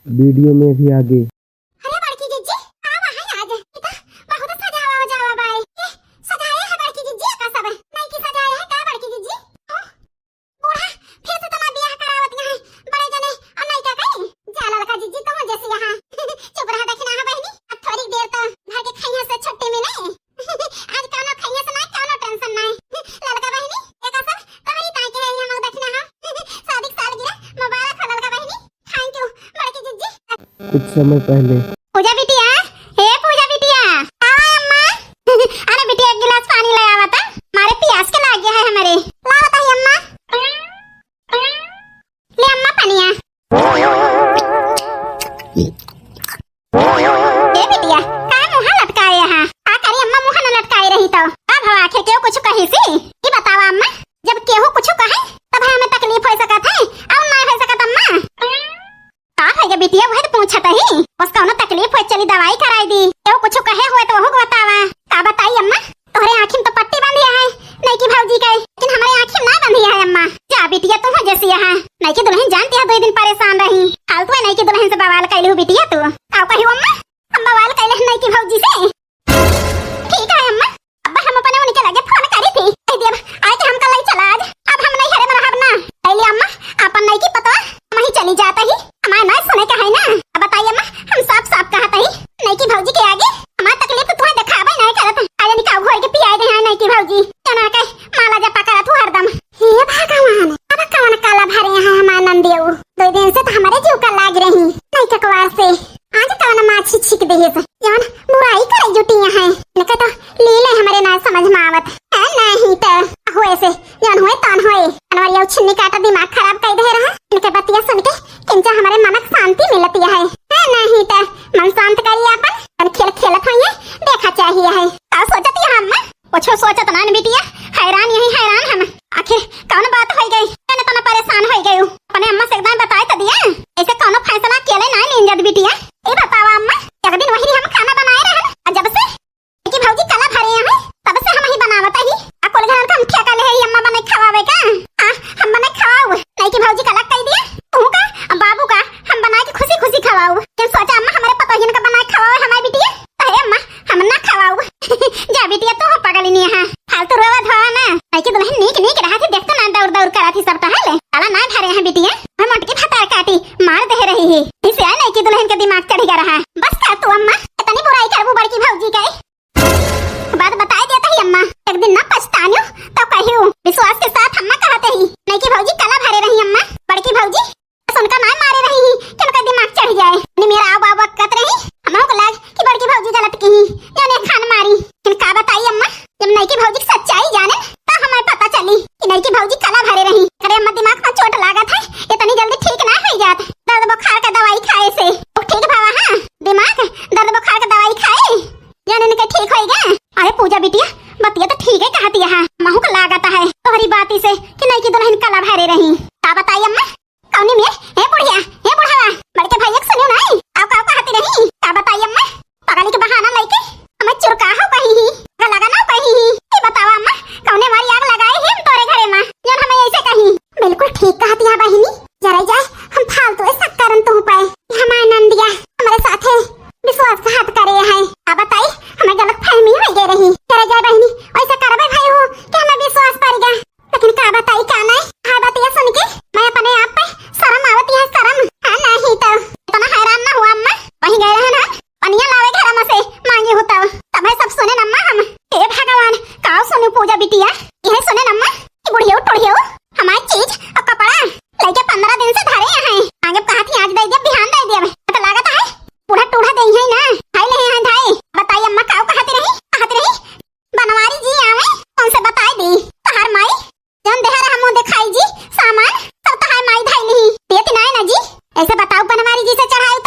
Video में भी आगे। अरे बड़की जीजी आवा है आज इता बहुत सजावा जावा बाई ये सजाए है बड़की जीजी का सब नहीं की सजाए है का बड़की जीजी बूढ़ा फिर से तना बियाह करावत है बड़े जने और नहीं का कहीं जाला लगा जीजी तुम जैसे यहां चुप रहा देखना है बहनी अब थोड़ी देर तो घर के खैया से छुट्टी में नहीं आज कानो खैया से नहीं कानो टेंशन नहीं ललका बहनी एक असर तुम्हारी ताई के है हम देखना है शादी सालगिरह मुबारक हो ललका बहनी थैंक यू बड़की जीजी। कुछ समय पहले पूजा बिटिया हे पूजा बिटिया आओ अम्मा अरे बिटिया एक गिलास पानी ले आवा ता मारे प्यास के लाग गया है हमारे लाओ ता अम्मा ले अम्मा पानिया ए बिटिया का मुंह लटकाए है आ करी अम्मा मुंह न लटकाए रही तो अब हवा आखिर केहू कुछ कही सी ई बतावा अम्मा जब केहू कुछ कहे तब हमें तकलीफ हो सकत है और ना हो सकत अम्मा का है के बिटिया वह पूछत ही बस कौनो तकलीफ हो चली दवाई कराई दी केहू कुछ कहे हुए तो वो बतावा का बताई अम्मा तोहरे आँखी में तो पट्टी बंधी है नहीं की भौजी के लेकिन हमारे आँखी में ना बंधी है अम्मा जा बिटिया तुम जैसी है नहीं की दुल्हन जानती है 2 दिन परेशान रही फालतू नहीं की दुल्हन से बवाल कैलू बिटिया तू का कही अम्मा हम बवाल कैले नहीं की भौजी से ठीक है अम्मा अब्बा हम अपने उनके लगे फोन करी थी कह दिया आज हम कल चला आज अब हम नहीं हरे रहब ना पहले अम्मा अपन नहीं की पता हम ही चली जाता ही हमारे ना सुने का है ना अब बताइए अम्मा हम साफ साफ कहता ही नहीं की भौजी के आगे हमारी तकलीफ तो तुम्हें दिखावे नहीं करत आज निकाह घोड़ के पियाई दे नहीं की भौजी जना के माला जपा करा तू हरदम हे भगवान अब कौन काला भरे हैं हमारे नंदियो 2 दिन से तो हमारे जीव का लाग रही नहीं ककवार से आज कौन माछी छिक दे है यान बुराई करे जुटियां हैं नका तो लीले हमारे ना समझ में आवत है नहीं तो होए से यान होए तान होए अनवरिया छिन्नी काटा दिमाग खराब कर दे रहा इनके बतिया सुन के किंचा हमारे मन को शांति मिलती है नहीं तो मन शांत करिए अपन खेल खेलत है देखा चाहिए है का सोचत है हम कुछ सोचत ना बिटिया हैरान यही हैरान हम आखिर कौन बात हो गई मैंने तो परेशान हो गई अपने अम्मा से एकदम बताए तो दिया ऐसे कौन फैसला केले ना लीन बिटिया ये बतावा अम्मा एक दिन वही हम खाना बनाए रहे और जब से कि भौजी कला भरे हैं तब से हम ही बनावत ही आ कोल घर का मुखिया का ले अम्मा बने खवावे का हम बने खवाओ नहीं कि भौजी कला कह दिया तू का अब बाबू का हम बना के खुशी खुशी खवाओ क्या सोचा अम्मा हमारे पता ही का बना खवाओ हमारी बिटिया अरे अम्मा हम ना खवाओ जा बिटिया तू पागल नहीं है फालतू रोवा धोवा ना नहीं कि दुल्हन नीक रहा थी देखते ना दौड़ दौड़ करा थी सब तो है काला ना भरे हैं बिटिया हम मटकी फटार काटी मार दे रही है इसे नहीं कि दुल्हन के दिमाग चढ़ गया रहा बस कर तू अम्मा इतनी बुराई करबू बड़की भौजी के बात बता देता ही अम्मा एक दिन ना पछतानियो तो कहियो विश्वास के साथ अम्मा कहते ही नहीं कि भौजी कला भरे रही अम्मा बड़की भौजी सुनकर ना मारे रही कि उनका दिमाग चढ़ जाए नहीं मेरा आओ बाबा कहत रही हमको को लग कि बड़की भौजी गलत की यानी खान मारी लेकिन का बताई अम्मा जब नहीं की भौजी की सच्चाई जाने तो हमें पता चली कि नहीं की भौजी कला भरे रही अरे अम्मा दिमाग में चोट लागत है इतनी जल्दी ठीक ना हो जात दर्द बुखार का दवाई खाए से ठीक भावा हां दिमाग दर्द बुखार का दवाई खाए यानी इनके ठीक हो गया अरे पूजा बिटिया बतिया तो ठीक है कहती है महू को लागत है तोहरी बाती से कि नहीं की दुल्हन कला भरे रही का बताई अम्मा कौनी में हे बुढ़िया हे बुढ़ावा बड़के भैया के सुनियो नहीं आओ का कहती रही का बताई अम्मा पगली के बहाना लेके हमें चुरका हो कहीं ही लगा ना कहीं ही ये बताओ अम्मा कौने मारी आग लगाए हम तोरे घरे में यार हमें ऐसे कहीं बिल्कुल ठीक कहती है बहिनी जरा जाए हम फालतू ऐसा करन तू पे हमारे नंदिया हमारे साथ है विश्वासघात करे है अब बताई हमें गलत फहमी हो गई रही जरा जाए बहिनी ऐसा करबे भाई हो कि हमें विश्वास पड़ गया लेकिन का बताई का नहीं हां बतिया सुन के मैं अपने आप पे शर्म आवती है शर्म हां नहीं तो इतना हैरान ना हुआ अम्मा वहीं गए रहे ना पनिया लावे घर में से मांगे होता तब सब सुने अम्मा हम हे भगवान का सुने पूजा बिटिया यह सुने अम्मा कि बुढ़ियो टोढ़ियो हमारी चीज और कपड़ा लेके 15 दिन से धरे हैं आगे कहा थी आज दे दे बिहान दे दे तो लागत है पूरा टूढ़ा दे है ना भाई नहीं है भाई बताई अम्मा का कहती रही बनवारी जी आवे कौन से बताई दी तहार माई जन देहरा हम दिखाई जी सामान सब तहार माई धाई नहीं देती ना जी ऐसे बताओ बनवारी जी से चढ़ाई